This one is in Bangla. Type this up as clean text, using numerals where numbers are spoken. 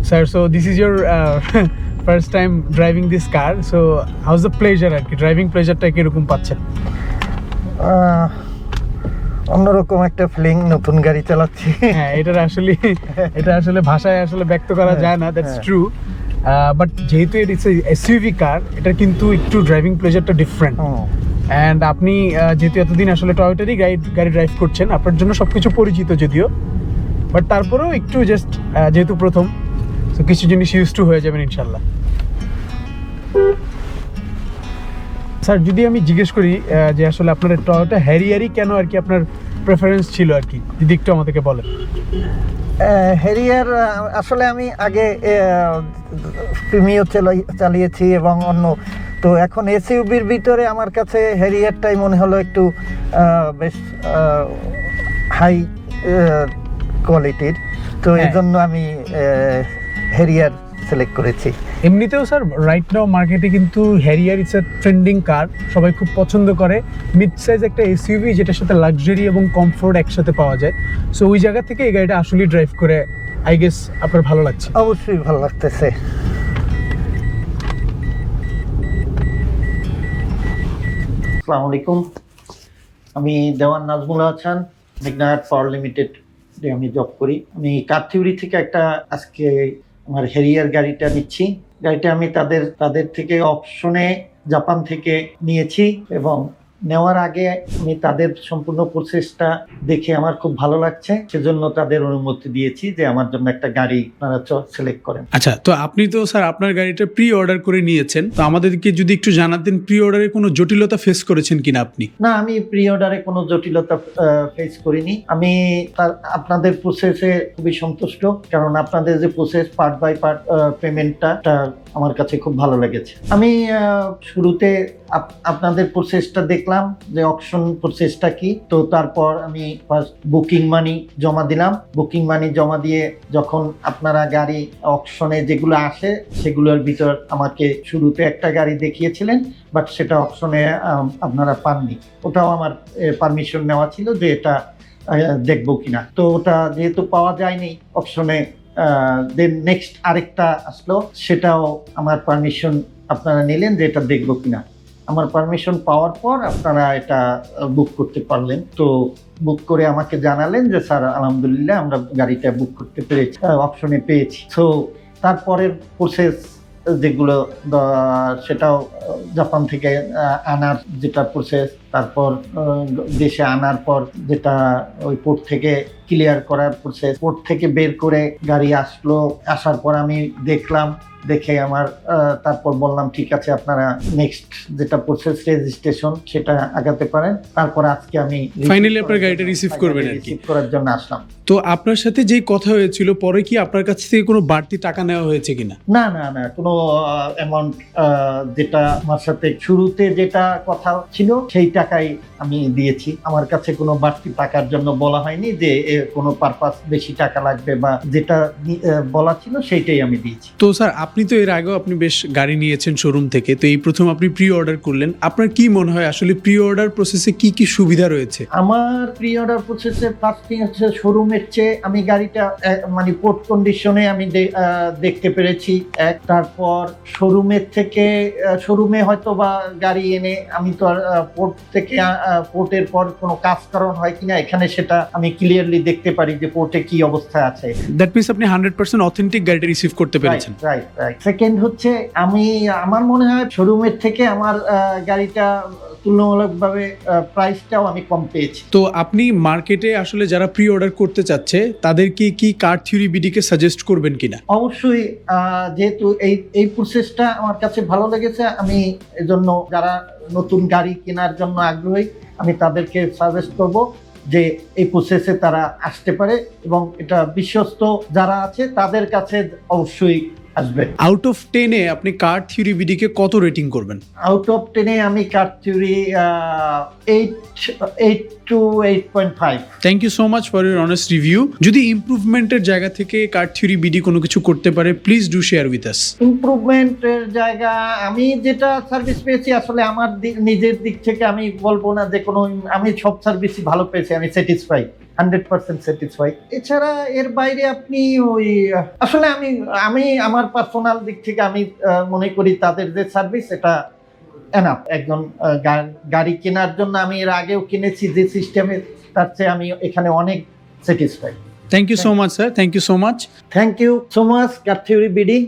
Sir, so this is your first time driving this car. So how's the pleasure আর কি ড্রাইভিং প্লেজারটা কিরকম পাচ্ছেন? অন্যরকম একটা ফিলিং, নতুন গাড়ি চালাচ্ছি। হ্যাঁ, এটা আসলে ভাষায় আসলে ব্যক্ত করা যায় না, দ্যাটস ট্রু। বাট যেহেতু ইটস এসইউভি কার, এটা কিন্তু একটু ড্রাইভিং প্লেজারটা ডিফারেন্ট। অ্যান্ড আপনি যেহেতু এতদিন আসলে টয়োটারই গাড়ি ড্রাইভ করছেন, আপনার জন্য সবকিছু পরিচিত যদিও, বাট তারপরেও একটু জাস্ট যেহেতু প্রথম, তো কিছু জিনিস ইউজ টু হয়ে যাবেন ইনশাল্লাহ। স্যার, যদি আমি জিজ্ঞেস করি যে আসলে আপনার টয়োটা হ্যারিয়ারই কেন আর কি আপনার প্রেফারেন্স ছিল আর কি, যদি একটু আমাদেরকে বলেন। হ্যারিয়ার আসলে আমি আগে প্রিমিও চালিয়েছি এবং অন্য, তো এখন এসইউভির ভিতরে আমার কাছে হ্যারিয়ারটাই মনে হলো একটু বেশ হাই কোয়ালিটির, তো এই জন্য আমি হ্যারিয়ার সিলেক্ট করেছি। এমনিতেও স্যার রাইট নাও মার্কেটে কিন্তু হ্যারিয়ার ইটস এ ট্রেন্ডিং কার, সবাই খুব পছন্দ করে। মিড সাইজ একটা এসইউভি যেটার সাথে লাক্সারি এবং কমফোর্ট একসাথে পাওয়া যায়। সো ওই জায়গা থেকে এই গাড়িটা আসলে ড্রাইভ করে আই গেস আপনার ভালো লাগছে। অবশ্যই ভালো লাগতেছে। আসসালামু আলাইকুম, আমি দেওয়ান নাজমুল হাসান, মেঘনাট পাওয়ার লিমিটেড আমি জব করি। আমি কার থিওরি থেকে আজকে আমার হ্যারিয়ার গাড়িটা নিচ্ছি। গাড়িটা আমি তাদের থেকে অপশনে জাপান থেকে নিয়েছি এবং নেওয়ার আগে আমি তাদের সম্পূর্ণ প্রসেসটা দেখে আমার খুব ভালো লাগছে, সেজন্য তাদের অনুমতি দিয়েছি যে আমার জন্য একটা গাড়ি আপনারা সিলেক্ট করেন। আচ্ছা, তো আপনি তো স্যার আপনার গাড়িটা প্রি অর্ডার করে নিয়েছেন, তো আমাদেরকে যদি একটু জানাতেন প্রি অর্ডারে কোনো জটিলতা ফেস করেছেন কিনা আপনি? না, আমি প্রি অর্ডারে কোনো জটিলতা ফেস করিনি। আমি আপনাদের প্রসেসে খুবই সন্তুষ্ট, কারণ আপনাদের যে প্রসেস পার্ট বাই পার্ট পেমেন্টটা আমার কাছে খুব ভালো লেগেছে। আমি শুরুতে আপনাদের প্রসেসটা দেখলাম যে অকশন প্রসেসটা কি, তো তারপর আমি ফার্স্ট বুকিং মানি জমা দিলাম। বুকিং মানি জমা দিয়ে যখন আপনারা গাড়ি অকশনে যেগুলো আসে সেগুলোর ভিতর আমাকে শুরুতে একটা গাড়ি দেখিয়েছিলেন, বাট সেটা অকশনে আপনারা পাননি। ওটাও আমার পারমিশন নেওয়া ছিল যে এটা দেখবো কিনা, তো ওটা যেহেতু পাওয়া যায়নি অপশনে, দেন নেক্সট আরেকটা আসলো, সেটাও আমার পারমিশন আপনারা নিলেন যে এটা দেখবো কিনা। আমার পারমিশন পাওয়ার পর আপনারা এটা বুক করতে পারলেন। তো বুক করে আমাকে জানালেন যে স্যার আলহামদুলিল্লাহ আমরা গাড়িটা বুক করতে পেরেছি, অপশনে পেয়েছি। তো তারপরের প্রসেস যেগুলো সেটাও জাপান থেকে আনার যেটা প্রসেস, তারপর দেশে আনার পর যেটা ওই পোর্ট থেকে ক্লিয়ার করার প্রসেস, পোর্ট থেকে বের করে গাড়ি আসলো, আসার পর আমি দেখলাম, দেখে আমার তারপর বললাম ঠিক আছে আপনারা নেক্সট যেটা প্রসেস রেজিস্ট্রেশন সেটা আগাতে পারেন। তারপর আজকে আমি ফাইনালি আপনার গাড়িটা রিসিভ করবেন আর কি, রিসিভ করার জন্য আসলাম। তো আপনার সাথে যেই কথা হয়েছিল পরে কি আপনার কাছ থেকে কোনো বাড়তি টাকা নেওয়া হয়েছে কিনা? না না না, কোনো অ্যামাউন্ট যেটা আমার সাথে শুরুতে যেটা কথা ছিল সেই টাকাই আমি দিয়েছি। আমার কাছে কোনো বাড়তি টাকার জন্য বলা হয়নি যে কোনো পারপাস বেশি টাকা লাগবে, বা যেটা বলা ছিল সেইটাই আমি দিয়েছি। তো স্যার আপনি তো এর আগেও আপনি বেশ গাড়ি নিয়েছেন শোরুম থেকে, তো এই প্রথম আপনি প্রি অর্ডার করলেন, আপনার কি মনে হয় আসলে প্রি অর্ডার প্রসেসে কি কি সুবিধা রয়েছে? আমার প্রি অর্ডার প্রসেসে ফার্স্ট থিং হচ্ছে শোরুমের চেয়ে আমি গাড়িটা মানে পোর্ট কন্ডিশনে আমি দেখতে পেরেছি এক। তারপর শোরুমের থেকে শোরুমে হয়তো বা গাড়ি এনে আমি তো আর পোর্ট থেকে পোর্টের পর কোনো কাজ কারণ হয় কিনা এখানে সেটা আমি ক্লিয়ারলি দেখতে পারি যে পোর্টে কি অবস্থায় আছে। দ্যাট মিন্স আপনি 100% অথেন্টিক গাড়িটা রিসিভ করতে পেরেছেন। রাইট। সেকেন্ড হচ্ছে আমার মনে হয় শোরুমের থেকে আমার গাড়িটা তুলনামূলকভাবে প্রাইসটাও আমি কম পেয়েছি। তো আপনি মার্কেটে আসলে যারা প্রি অর্ডার করতে চাচ্ছে তাদেরকে কি কার থিওরি বিডিকে সাজেস্ট করবেন কিনা? অবশ্যই, যেহেতু এই প্রসেসটা আমার কাছে ভালো লেগেছে, আমি এজন্য যারা নতুন গাড়ি কেনার জন্য আগ্রহী আমি তাদেরকে সাজেস্ট করব যে এই প্রসেসে তারা আসতে পারে, এবং এটা বিশ্বস্ত যারা আছে তাদের কাছে অবশ্যই আসবে। আউট অফ 10-এ আপনি কার থিওরি বিডিকে কত রেটিং করবেন? আউট অফ 10-এ আমি কার theory 8 to 8.5। Thank you so much for your honest review. যদি ইমপ্রুভমেন্টের জায়গা থেকে কার থিওরি বিডি কোনো কিছু করতে পারে please do share with us. ইমপ্রুভমেন্টের জায়গা আমি যেটা সার্ভিস পেয়েছি আসলে আমার নিজের দিক থেকে আমি বলবো না যে কোনো, আমি সব সার্ভিসই ভালো পেয়েছি, আমি স্যাটিসফাই। 100% স্যাটিসফাই। এছাড়া এর বাইরে আপনি ওই আসলে আমি আমার পার্সোনাল দিক থেকে আমি মনে করি তাদের যে সার্ভিস এটা এনাফ। একজন গাড়ি কেনার জন্য আমি এর আগেও কিনেছি যে সিস্টেমে, তার চেয়ে আমি এখানে অনেক satisfy. Thank you so much sir, thank you so much. Thank you so much car theory BD.